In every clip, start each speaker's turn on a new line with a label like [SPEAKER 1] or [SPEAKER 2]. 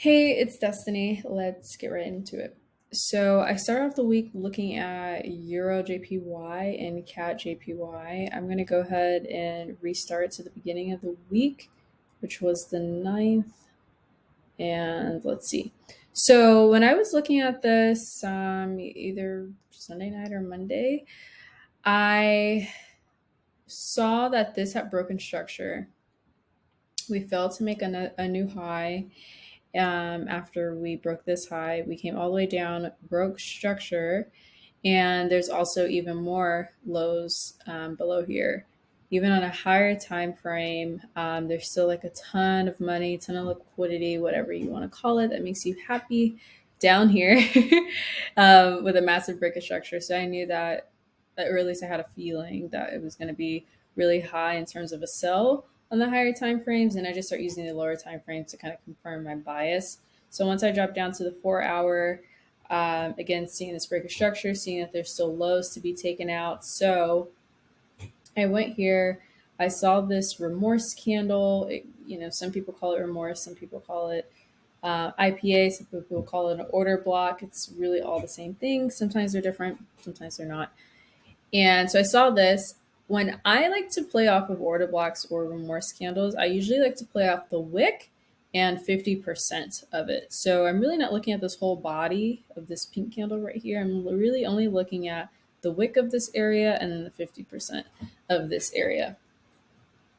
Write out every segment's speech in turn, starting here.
[SPEAKER 1] Hey, it's Destiny. Let's get right into it. So I start off the week looking at Euro JPY and CAT JPY. I'm going to go ahead and restart to the beginning of the week, which was the 9th. And let's see. So when I was looking at this, either Sunday night or Monday, I saw that this had broken structure. We failed to make a new high. After we broke this high, we came all the way down, broke structure, and there's also even more lows below here. Even on a higher time frame, there's still like a ton of money, ton of liquidity, whatever you want to call it, that makes you happy down here with a massive break of structure. So I knew that, or at least I had a feeling that it was going to be really high in terms of a sell on the higher time frames, and I just start using the lower time frames to kind of confirm my bias. So once I drop down to the 4 hour, again, seeing this break of structure, seeing that there's still lows to be taken out. So I went here. I saw this remorse candle. Some people call it remorse, some people call it IPA, some people call it an order block. It's really all the same thing. Sometimes they're different, sometimes they're not. And so I saw this. When I like to play off of order blocks or remorse candles, I usually like to play off the wick and 50% of it. So I'm really not looking at this whole body of this pink candle right here. I'm really only looking at the wick of this area and then the 50% of this area.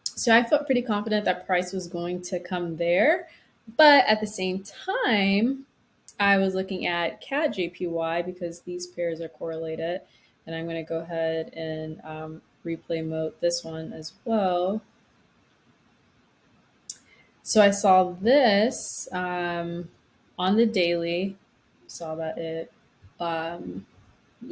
[SPEAKER 1] So I felt pretty confident that price was going to come there. But at the same time, I was looking at CAT JPY because these pairs are correlated. And I'm going to go ahead and replay mode this one as well. So I saw this on the daily, saw that it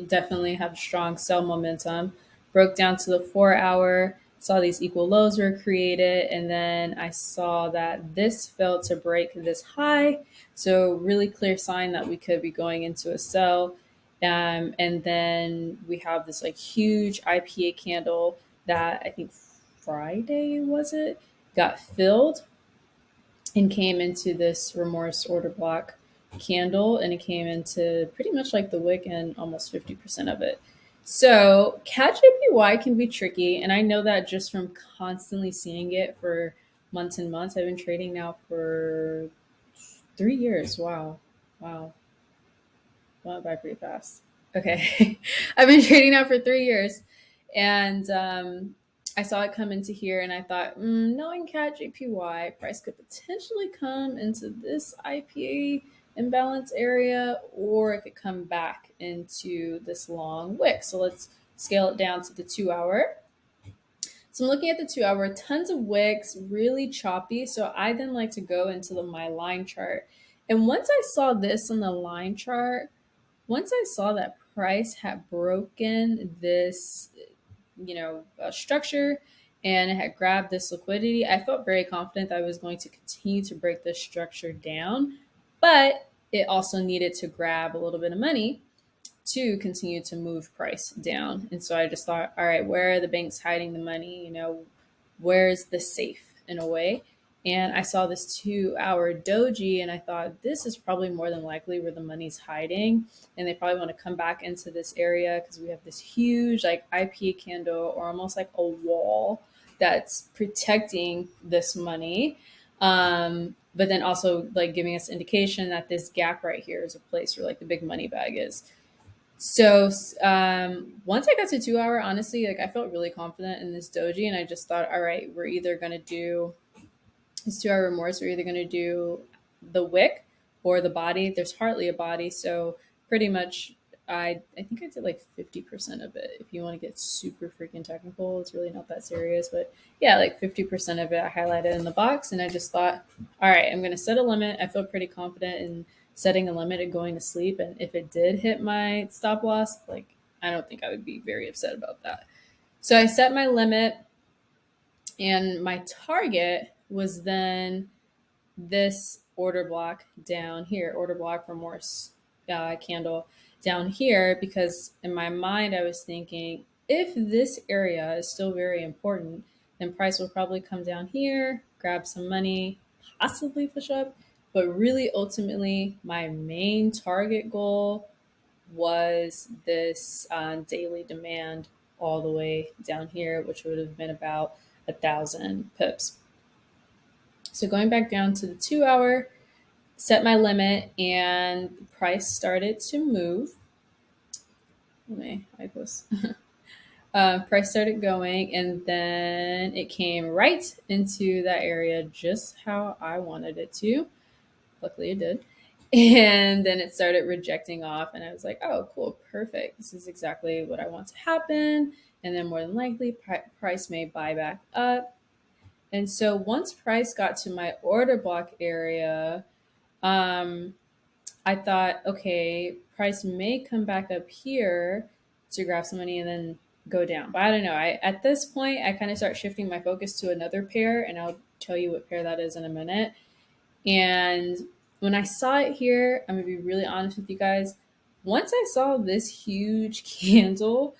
[SPEAKER 1] definitely had strong sell momentum, broke down to the 4 hour, saw these equal lows were created, and then I saw that this failed to break this high. So really clear sign that we could be going into a sell. And then we have this like huge IPA candle that I think Friday was it got filled and came into this remorse order block candle, and it came into pretty much like the wick and almost 50% of it. So cat JPY can be tricky, and I know that just from constantly seeing it for months and months. I've been trading now for 3 years. Wow, went by pretty fast. Okay, I've been trading now for 3 years, and I saw it come into here, and I thought, knowing CAT JPY, price could potentially come into this IPA imbalance area, or it could come back into this long wick. So let's scale it down to the 2 hour. So I'm looking at the 2 hour, tons of wicks, really choppy. So I then like to go into my line chart. And once I saw this on the line chart, once I saw that price had broken this, structure, and it had grabbed this liquidity, I felt very confident that I was going to continue to break this structure down. But it also needed to grab a little bit of money to continue to move price down. And so I just thought, all right, where are the banks hiding the money? Where's the safe in a way? And I saw this 2 hour doji, and I thought this is probably more than likely where the money's hiding. And they probably want to come back into this area because we have this huge like IPA candle, or almost like a wall that's protecting this money. But then also like giving us indication that this gap right here is a place where like the big money bag is. So once I got to 2 hour, honestly, like I felt really confident in this doji, and I just thought, all right, we're either gonna do this 2 hour remorse, we're either gonna do the wick or the body. There's hardly a body, so pretty much I think I did like 50% of it. If you want to get super freaking technical, it's really not that serious, but yeah, like 50% of it I highlighted in the box, and I just thought, all right, I'm gonna set a limit. I feel pretty confident in setting a limit and going to sleep. And if it did hit my stop loss, like I don't think I would be very upset about that. So I set my limit, and my target was then this order block down here, order block remorse candle down here, because in my mind I was thinking if this area is still very important, then price will probably come down here, grab some money, possibly push up, But really, ultimately, my main target goal was this daily demand all the way down here, which would have been about 1,000 pips. So going back down to the 2 hour, set my limit, and the price started to move. Let me hide this. Price started going, and then it came right into that area just how I wanted it to. Luckily, it did. And then it started rejecting off, and I was like, oh, cool, perfect. This is exactly what I want to happen. And then more than likely, price may buy back up. And so once price got to my order block area, um, I thought, okay, price may come back up here to grab some money and then go down. But I don't know. At this point, I kind of start shifting my focus to another pair, and I'll tell you what pair that is in a minute. And when I saw it here, I'm gonna be really honest with you guys. Once I saw this huge candle,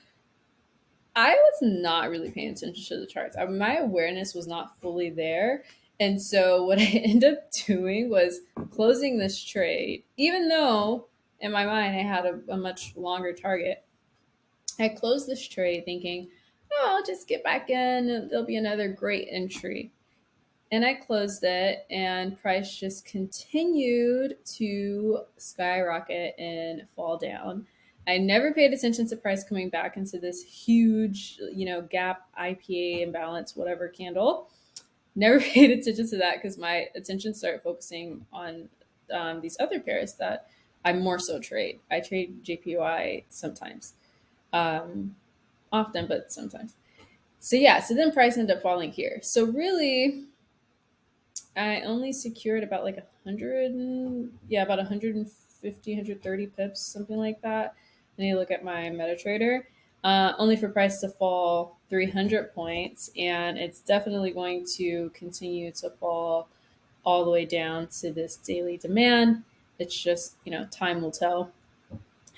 [SPEAKER 1] I was not really paying attention to the charts. My awareness was not fully there. And so what I ended up doing was closing this trade, even though in my mind I had a much longer target. I closed this trade thinking, oh, I'll just get back in. There'll be another great entry. And I closed it, and price just continued to skyrocket and fall down. I never paid attention to price coming back into this huge, gap, IPA imbalance, whatever candle. Never paid attention to that because my attention started focusing on these other pairs that I more so trade. I trade JPY sometimes, often, but sometimes. So yeah, so then price ended up falling here. So really, I only secured about like 100, about 150, 130 pips, something like that. And you look at my MetaTrader, only for price to fall 300 points. And it's definitely going to continue to fall all the way down to this daily demand. It's just, time will tell.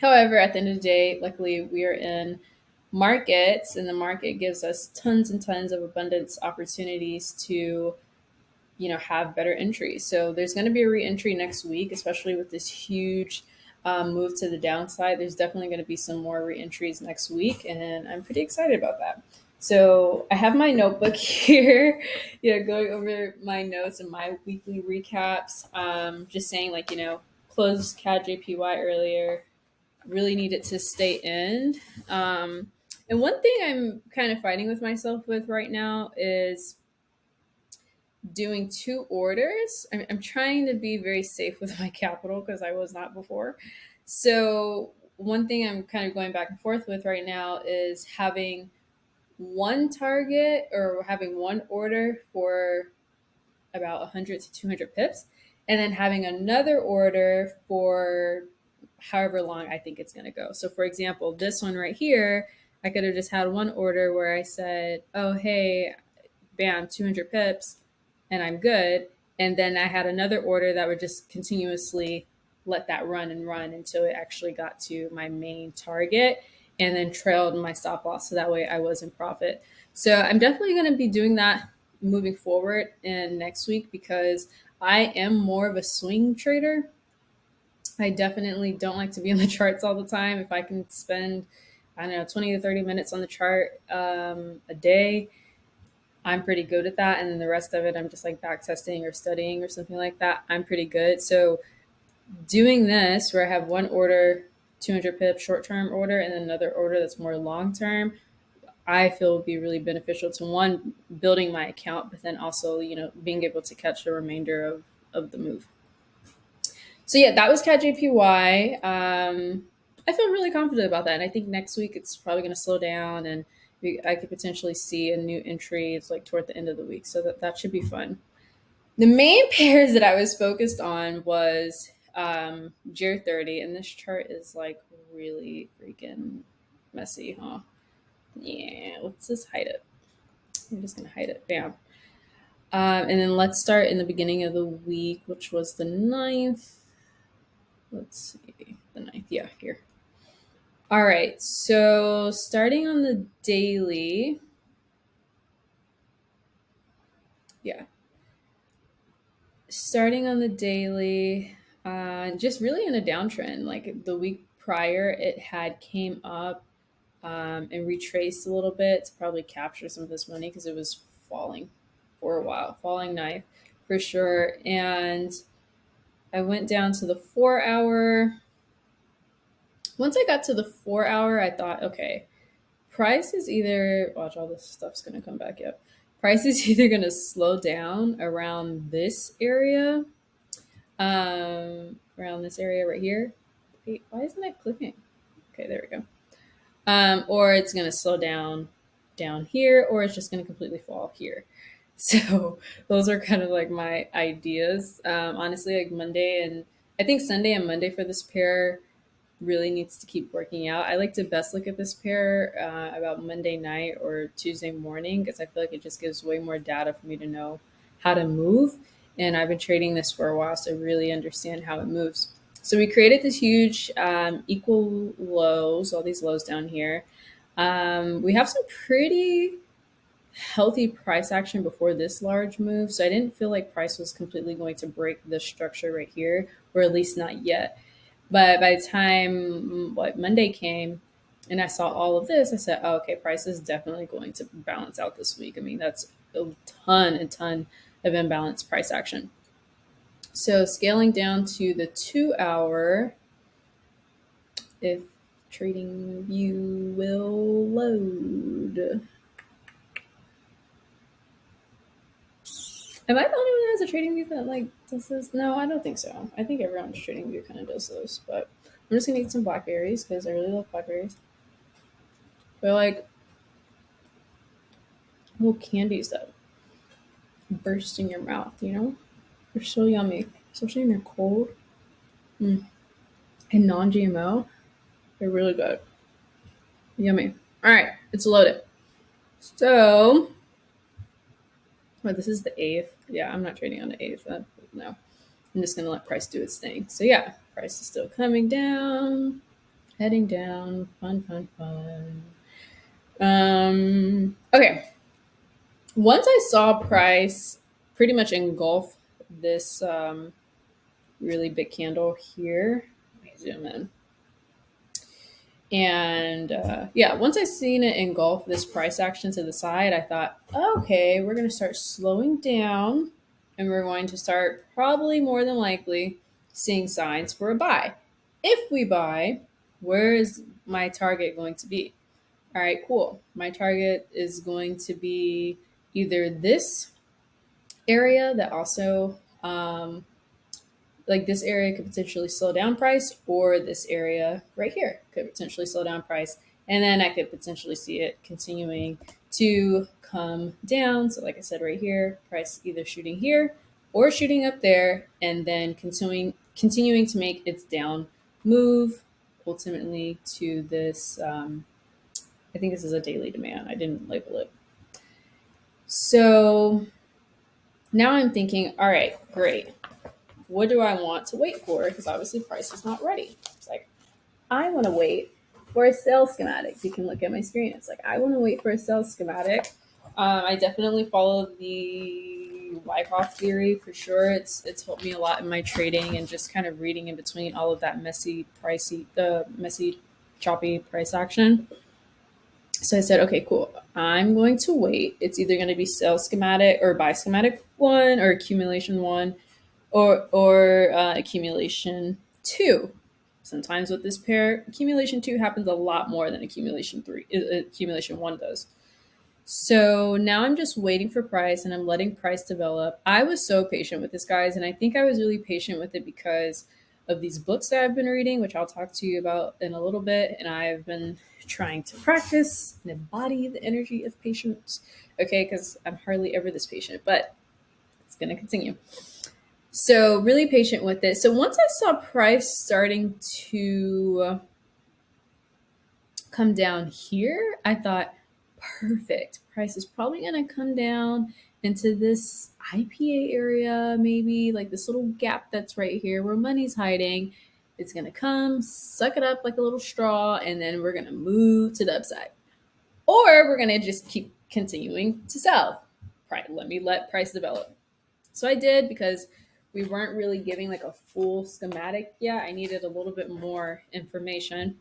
[SPEAKER 1] However, at the end of the day, luckily we are in markets, and the market gives us tons and tons of abundance opportunities to have better entries. So there's going to be a re-entry next week, especially with this huge move to the downside. There's definitely going to be some more re-entries next week, and I'm pretty excited about that. So I have my notebook here, going over my notes and my weekly recaps. Just saying, closed CAD JPY earlier. Really needed to stay in. And one thing I'm kind of fighting with myself with right now is doing two orders. I'm trying to be very safe with my capital because I was not before. So, one thing I'm kind of going back and forth with right now is having one target or having one order for about 100 to 200 pips, and then having another order for however long I think it's going to go. So, for example, this one right here, I could have just had one order where I said, oh, hey, bam, 200 pips, and I'm good. And then I had another order that would just continuously let that run and run until it actually got to my main target, and then trailed my stop loss. So that way I was in profit. So I'm definitely going to be doing that moving forward in next week because I am more of a swing trader. I definitely don't like to be on the charts all the time. If I can spend, I don't know, 20 to 30 minutes on the chart a day, I'm pretty good at that. And then the rest of it, I'm just like back testing or studying or something like that. I'm pretty good. So doing this where I have one order, 200 pip short term order, and then another order that's more long term, I feel would be really beneficial to one, building my account, but then also, being able to catch the remainder of the move. So yeah, that was CAD JPY. I feel really confident about that. And I think next week it's probably going to slow down, and I could potentially see a new entry. It's like toward the end of the week. So that should be fun. The main pairs that I was focused on was GEAR 30. And this chart is like really freaking messy, huh? Yeah, let's just hide it. I'm just going to hide it. Bam. And then let's start in the beginning of the week, which was the 9th. Let's see, the 9th. Yeah, here. All right, so starting on the daily, yeah. starting on the daily, just really in a downtrend. Like the week prior, it had came up and retraced a little bit to probably capture some of this money because it was falling for a while, falling knife for sure. And I went down to the 4 hour. Once I got to the 4 hour, I thought, okay, price is either, watch, all this stuff's going to come back up. Price is either going to slow down around this area right here. Wait, why isn't it clicking? Okay, there we go. Or it's going to slow down here, or it's just going to completely fall here. So those are kind of like my ideas. Honestly, like Monday and I think Sunday and Monday for this pair really needs to keep working out. I like to best look at this pair about Monday night or Tuesday morning because I feel like it just gives way more data for me to know how to move. And I've been trading this for a while, so I really understand how it moves. So we created this huge equal lows, all these lows down here. We have some pretty healthy price action before this large move. So I didn't feel like price was completely going to break this structure right here, or at least not yet. But by the time Monday came and I saw all of this, I said, oh, okay, price is definitely going to balance out this week. I mean, that's a ton of imbalanced price action. So scaling down to the 2 hour, if trading view will load. Am I the only one that has a trading view that like does this? No, I don't think so. I think everyone's trading view kind of does those. But I'm just gonna eat some blackberries because I really love blackberries. They're like little candies that burst in your mouth. They're so yummy, especially when they're cold. Mm. And non-GMO, they're really good. Yummy. All right, it's loaded. So, this is the eighth. Yeah, I'm not trading on the eighth. No, I'm just gonna let price do its thing. So yeah, price is still coming down, heading down. Fun. Okay. Once I saw price pretty much engulf this really big candle here. Let me zoom in. And yeah, once I seen it engulf this price action to the side, I thought, okay, we're going to start slowing down and we're going to start probably more than likely seeing signs for a buy. If we buy, where is my target going to be? All right, cool. My target is going to be either this area that also like this area could potentially slow down price, or this area right here could potentially slow down price. And then I could potentially see it continuing to come down. So like I said, right here, price either shooting here or shooting up there, and then continuing to make its down move ultimately to this. I think this is a daily demand. I didn't label it. So now I'm thinking, all right, great. What do I want to wait for? Because obviously price is not ready. It's like, I want to wait for a sales schematic. You can look at my screen. It's like, I want to wait for a sales schematic. I definitely follow the Wyckoff theory for sure. It's helped me a lot in my trading and just kind of reading in between all of that messy, choppy price action. So I said, okay, cool. I'm going to wait. It's either going to be sell schematic or buy schematic one or accumulation one or accumulation two. Sometimes with this pair, accumulation two happens a lot more than accumulation one does. So now I'm just waiting for price and I'm letting price develop. I was so patient with this, guys, and I think I was really patient with it because of these books that I've been reading, which I'll talk to you about in a little bit. And I've been trying to practice and embody the energy of patience, okay, because I'm hardly ever this patient, but it's going to continue. So really patient with it. So once I saw price starting to come down here, I thought, perfect. Price is probably going to come down into this IPA area, maybe like this little gap that's right here where money's hiding. It's going to come, suck it up like a little straw, and then we're going to move to the upside. Or we're going to just keep continuing to sell. Let me let price develop. So I did because we weren't really giving like a full schematic yet. I needed a little bit more information.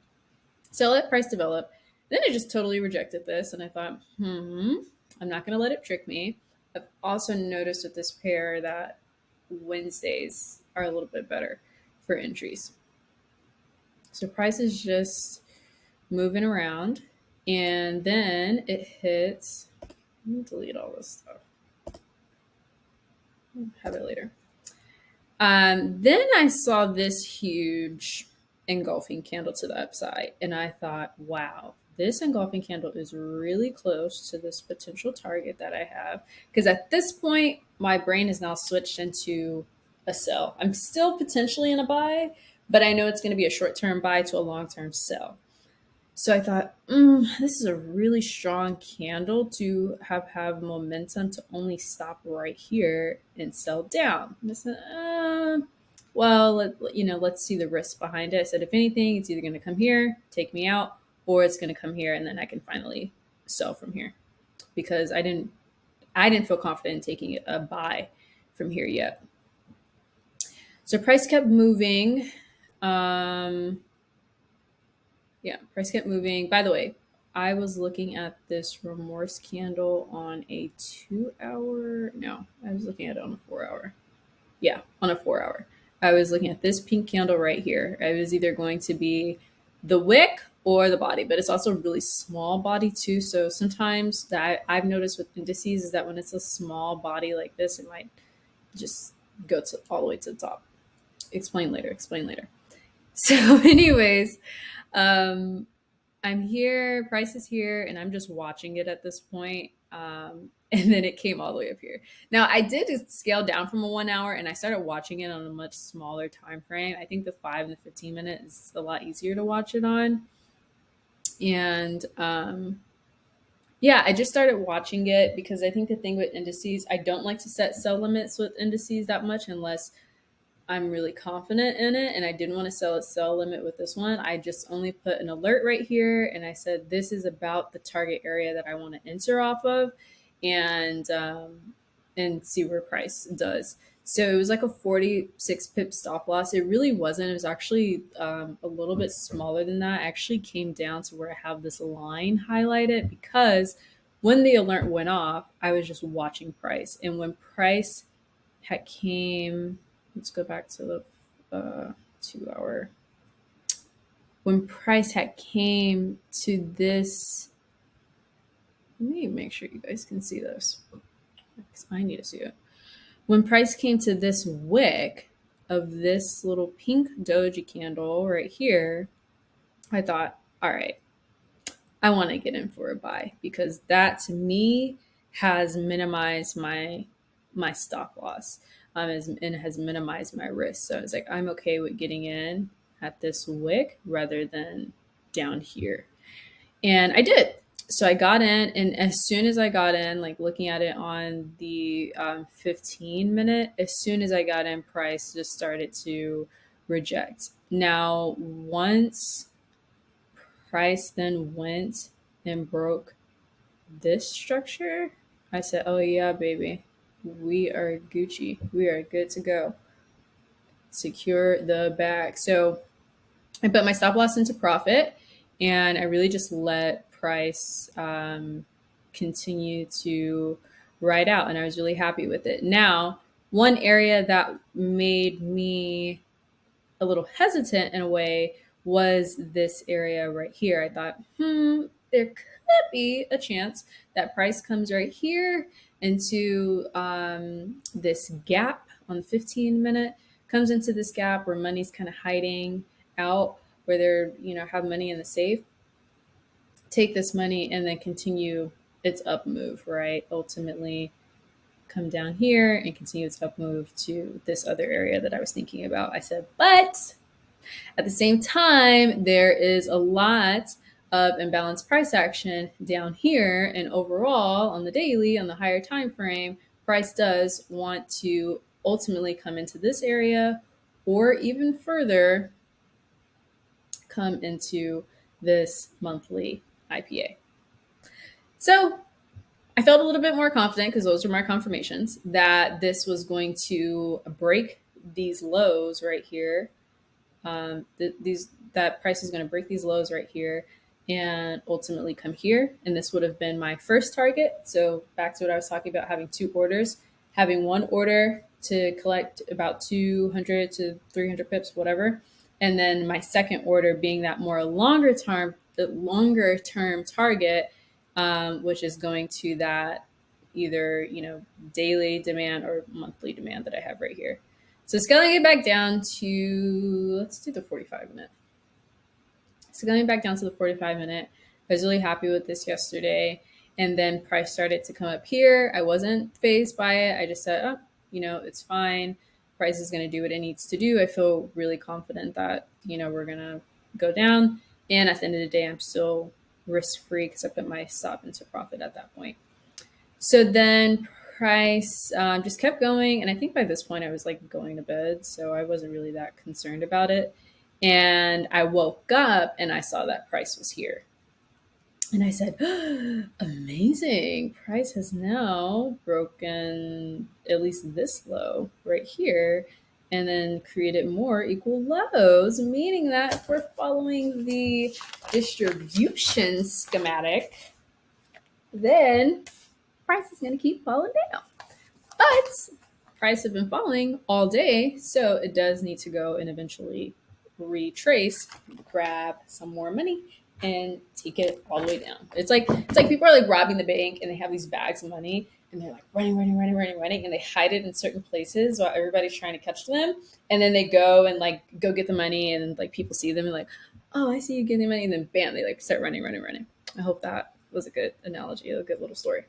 [SPEAKER 1] So I let price develop. Then I just totally rejected this, and I thought, I'm not going to let it trick me. I've also noticed with this pair that Wednesdays are a little bit better for entries. So price is just moving around, and then it hits. Let me delete all this stuff. I'll have it later. Then I saw this huge engulfing candle to the upside, and I thought, wow, this engulfing candle is really close to this potential target that I have. Because at this point, my brain is now switched into a sell. I'm still potentially in a buy, but I know it's going to be a short term buy to a long term sell. So I thought, this is a really strong candle to have momentum to only stop right here and sell down. And I said, let's see the risk behind it. I said, if anything, it's either going to come here, take me out, or it's going to come here, and then I can finally sell from here, because I didn't feel confident in taking a buy from here yet. So price kept moving. Price kept moving. By the way, I was looking at this remorse candle on a 2 hour. No, I was looking at it on a 4 hour. Yeah, on a 4 hour. I was looking at this pink candle right here. It was either going to be the wick or the body, but it's also a really small body too. So sometimes that I've noticed with indices is that when it's a small body like this, it might just go to all the way to the top. Explain later. So, anyways, I'm here, price is here, and I'm just watching it at this point. And then it came all the way up here. Now I did scale down from a 1 hour, and I started watching it on a much smaller time frame. I think the 5 and the 15 minute is a lot easier to watch it on. And I just started watching it because I think the thing with indices, I don't like to set sell limits with indices that much unless I'm really confident in it, and I didn't want to sell a sell limit with this one. I just only put an alert right here, and I said this is about the target area that I want to enter off of, and see where price does. So it was like a 46 pip stop loss. It really wasn't. It was actually a little bit smaller than that. I actually came down to where I have this line highlighted because when the alert went off, I was just watching price, and when price had came. Let's go back to the 2 hour. When price had came to this, let me make sure you guys can see this, because I need to see it. When price came to this wick of this little pink doji candle right here, I thought, all right, I want to get in for a buy, because that to me has minimized my stop loss, and has minimized my risk. So it's like I'm okay with getting in at this wick rather than down here, and I did. So I got in, and as soon as I got in, like looking at it on the 15 minute, as soon as I got in, price just started to reject. Now, once price then went and broke this structure, I said, oh yeah, baby, we are Gucci. We are good to go. Secure the bag. So I put my stop loss into profit, and I really just let price continue to ride out, and I was really happy with it. Now, one area that made me a little hesitant in a way was this area right here. I thought, there could be a chance that price comes right here into this gap on the 15 minute, comes into this gap where money's kind of hiding out, where they're, have money in the safe, take this money and then continue its up move, right? Ultimately come down here and continue its up move to this other area that I was thinking about. I said, but at the same time, there is a lot of imbalanced price action down here, and overall on the daily, on the higher time frame, price does want to ultimately come into this area, or even further come into this monthly IPA. So I felt a little bit more confident, because those were my confirmations, that this was going to break these lows right here. That price is going to break these lows right here and ultimately come here. And this would have been my first target. So back to what I was talking about, having two orders, having one order to collect about 200 to 300 pips, whatever. And then my second order being that more longer term target, which is going to that either, daily demand or monthly demand that I have right here. So scaling it back down to, let's do the 45-minute. So going back down to the 45-minute, I was really happy with this yesterday. And then price started to come up here. I wasn't phased by it. I just said, it's fine. Price is going to do what it needs to do. I feel really confident that, we're going to go down. And at the end of the day, I'm still risk-free because I put my stop into profit at that point. So then price just kept going. And I think by this point I was like going to bed. So I wasn't really that concerned about it. And I woke up and I saw that price was here. And I said, amazing. Price has now broken at least this low right here and then created more equal lows, meaning that if we're following the distribution schematic, then price is going to keep falling down. But price has been falling all day, so it does need to go and eventually retrace, grab some more money, and take it all the way down. It's like people are like robbing the bank and they have these bags of money and they're like running, and they hide it in certain places while everybody's trying to catch them. And then they go and like go get the money and like people see them and like, oh, I see you getting money, and then bam, they like start running. I hope that was a good analogy, a good little story.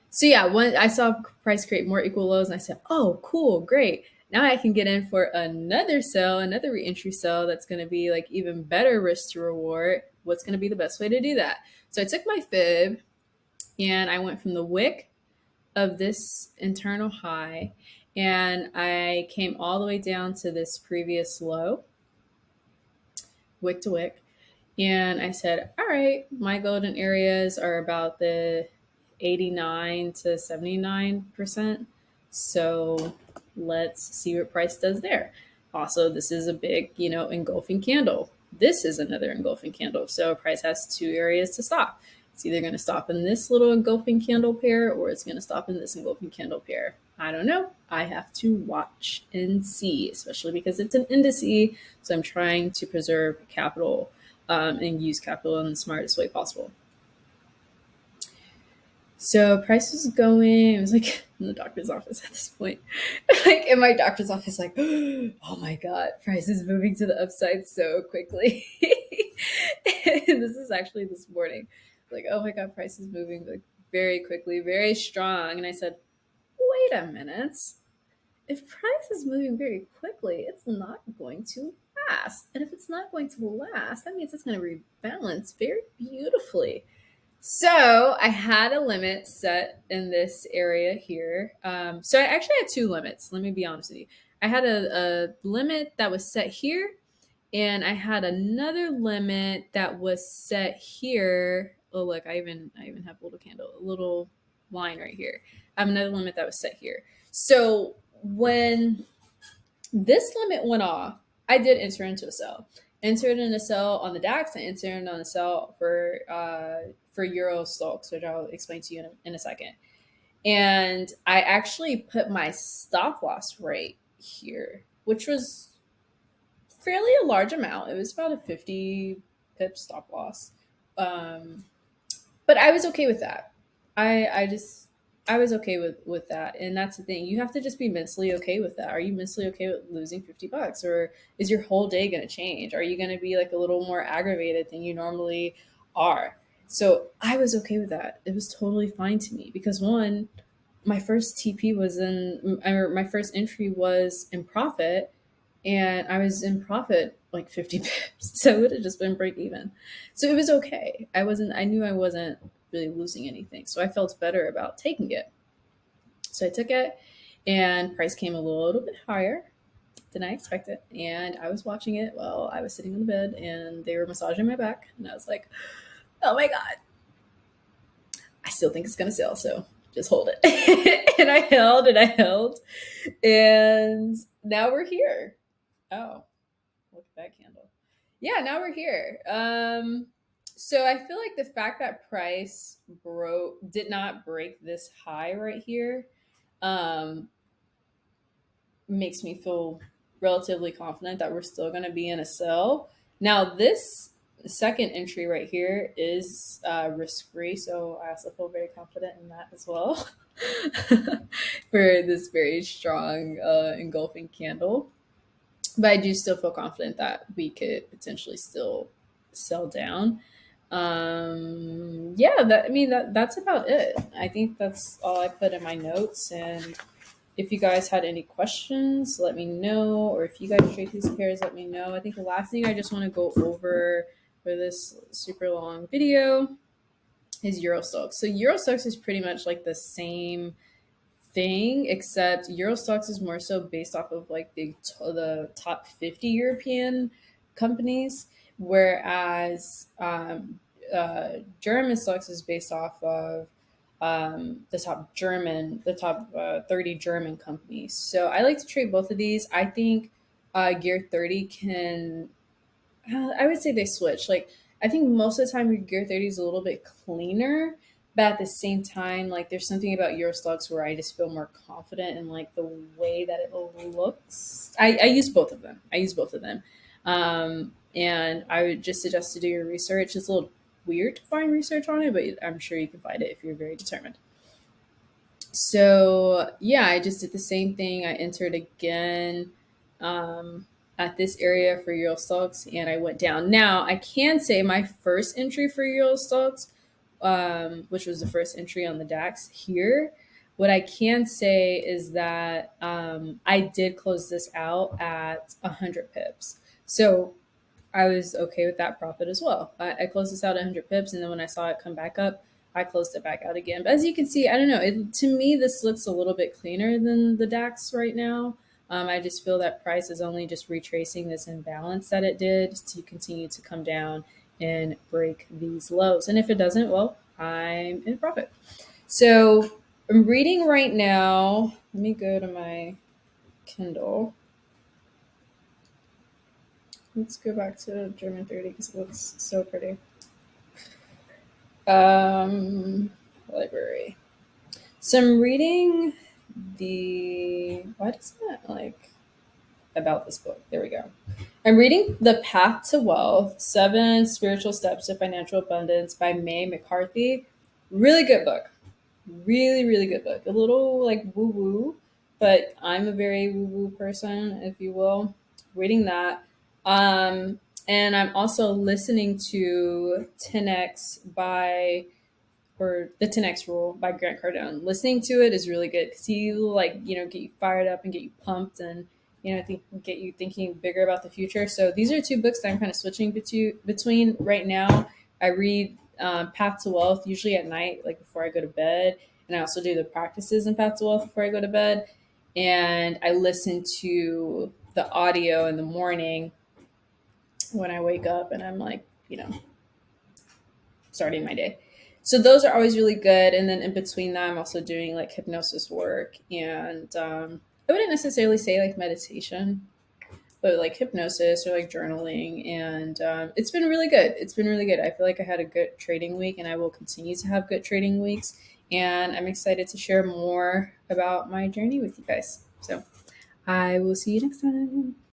[SPEAKER 1] So yeah, when I saw price create more equal lows and I said, oh, cool, great. Now I can get in for another sell, another reentry sell that's going to be like even better risk to reward. What's going to be the best way to do that? So I took my fib and I went from the wick of this internal high and I came all the way down to this previous low, wick to wick. And I said, all right, my golden areas are about the 89 to 79%. So let's see what price does there. Also, this is a big, engulfing candle. This is another engulfing candle. So price has two areas to stop. It's either going to stop in this little engulfing candle pair or it's going to stop in this engulfing candle pair. I don't know. I have to watch and see, especially because it's an indice. So I'm trying to preserve capital and use capital in the smartest way possible. So price was going, it was like in the doctor's office at this point. Like in my doctor's office, like, oh my God, price is moving to the upside so quickly. And this is actually this morning. Like, oh my God, price is moving like very quickly, very strong. And I said, wait a minute. If price is moving very quickly, it's not going to last. And if it's not going to last, that means it's going to rebalance very beautifully. So I had a limit set in this area here. So I actually had two limits. Let me be honest with you. I had a limit that was set here, and I had another limit that was set here. Oh, look, I even have a little line right here. I have another limit that was set here. So when this limit went off, I did enter into a sell. Entered in a sell on the DAX and entered on a sell for Euro stocks, which I'll explain to you in a second. And I actually put my stop loss right here, which was fairly a large amount. It was about a 50 pip stop loss. But I was okay with that. I was okay with that. And that's the thing. You have to just be mentally okay with that. Are you mentally okay with losing $50? Or is your whole day going to change? Are you going to be like a little more aggravated than you normally are? So I was okay with that. It was totally fine to me because one, my first TP was my first entry was in profit, and I was in profit like 50 pips. So it would have just been break even. So it was okay. I knew I wasn't really losing anything. So I felt better about taking it. So I took it and price came a little bit higher than I expected. And I was watching it while I was sitting on the bed and they were massaging my back. And I was like, oh my God, I still think it's going to sell. So just hold it. And I held and I held. And now we're here. Oh, look at that candle. Yeah, now we're here. So I feel like the fact that price did not break this high right here um makes me feel relatively confident that we're still going to be in a sell. Now, this second entry right here is risk free, so I also feel very confident in that as well for this very strong engulfing candle. But I do still feel confident that we could potentially still sell down. Yeah, that's about it. I think that's all I put in my notes. And if you guys had any questions, let me know. Or if you guys trade these pairs, let me know. I think the last thing I just want to go over for this super long video is Eurostox. So Eurostox is pretty much like the same thing, except Eurostox is more so based off of like the top 50 European companies, whereas German stocks is based off of the top 30 German companies. So I like to trade both of these. I think Gear 30 can, I would say they switch. Like, I think most of the time your Gear 30 is a little bit cleaner, but at the same time, like, there's something about Eurostocks where I just feel more confident in like the way that it looks. I use both of them. I use both of them. And I would just suggest to do your research. It's a little weird to find research on it, but I'm sure you can find it if you're very determined. So yeah, I just did the same thing. I entered again at this area for Euro stocks, and I went down. Now I can say my first entry for Euro stocks, which was the first entry on the DAX here. What I can say is that I did close this out at 100 pips. So I was okay with that profit as well. I closed this out at 100 pips, and then when I saw it come back up, I closed it back out again. But as you can see, I don't know. To me, this looks a little bit cleaner than the DAX right now. I just feel that price is only just retracing this imbalance that it did to continue to come down and break these lows. And if it doesn't, well, I'm in profit. So I'm reading right now. Let me go to my Kindle. Let's go back to German 30 because it looks so pretty. Library. So I'm reading what is that like about this book? There we go. I'm reading The Path to Wealth, 7 Spiritual Steps to Financial Abundance by May McCarthy. Really good book. Really, really good book. A little like woo woo, but I'm a very woo woo person, if you will. Reading that. And I'm also listening to 10X or the 10X Rule by Grant Cardone. Listening to it is really good because he will like, get you fired up and get you pumped and, get you thinking bigger about the future. So these are 2 books that I'm kind of switching between right now. I read Path to Wealth usually at night, like before I go to bed. And I also do the practices in Path to Wealth before I go to bed. And I listen to the audio in the morning when I wake up and I'm like, starting my day. So those are always really good. And then in between that, I'm also doing like hypnosis work. And I wouldn't necessarily say like meditation, but like hypnosis or like journaling. And it's been really good. It's been really good. I feel like I had a good trading week and I will continue to have good trading weeks. And I'm excited to share more about my journey with you guys. So I will see you next time.